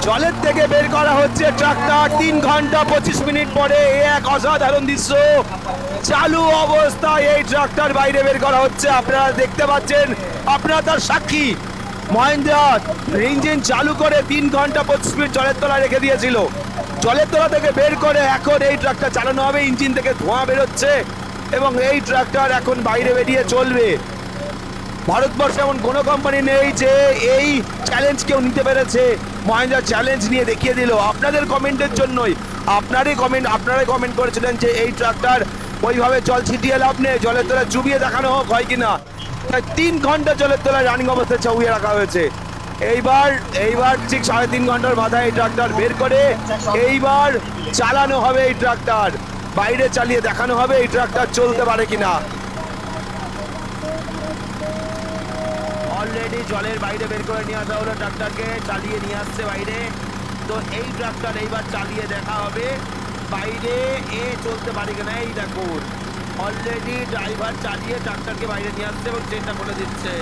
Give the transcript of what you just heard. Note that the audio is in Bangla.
জলের থেকে বের করা হচ্ছে ট্রাক্টর 3 ঘন্টা 25 মিনিট পরে। এক অসাধারণ দৃশ্য, চালু অবস্থায় এই ট্রাক্টর বাইরে বের করা হচ্ছে। আপনারা দেখতে পাচ্ছেন, আপনারা তার সাক্ষী। মহেন্দ্রা ইঞ্জিন চালু করে 3 ঘন্টা 25 মিনিট জলের তলায় রেখে দিয়েছিল। জলের তলা থেকে বের করে এখন এই ট্রাক্টর চালানো হবে। ইঞ্জিন থেকে ধোঁয়া বেরোচ্ছে এবং এই ট্রাক্টর এখন বাইরে বেরিয়ে চলবে। ভারতবর্ষে এমন কোনো কোম্পানি নেই যে এই চ্যালেঞ্জ কেউ নিতে পেরেছে। মহেন্দ্রা চ্যালেঞ্জ নিয়ে দেখিয়ে দিল। আপনাদের কমেন্টের জন্যই, আপনারাই কমেন্ট করেছিলেন যে এই ট্রাক্টর ওইভাবে জল ছিটিয়ে লাভ নেই, জলের তলায় চুবিয়ে দেখানো হোক, হয় কিনা। তাই 3 ঘন্টা জলের তলায় রানিং অবস্থায় চুবিয়ে রাখা হয়েছে। এইবার ঠিক 3.5 ঘন্টার মাথায় এই ট্রাক্টর বের করে এইবার চালানো হবে। এই ট্রাক্টর বাইরে চালিয়ে দেখানো হবে এই ট্রাক্টর চলতে পারে কিনা। অলরেডি জলের বাইরে বের করে নিয়ে আসা হলো, ট্রাক্টরকে চালিয়ে নিয়ে আসছে বাইরে। তো এই ট্রাক্টর এইবার চালিয়ে দেখা হবে বাইরে এ চলতে পারে কিনা। এই দেখুন অলরেডি ড্রাইভার চালিয়ে ট্রাক্টরকে বাইরে নিয়ে আসছে এবং ট্রেনটা খুলে দিচ্ছে।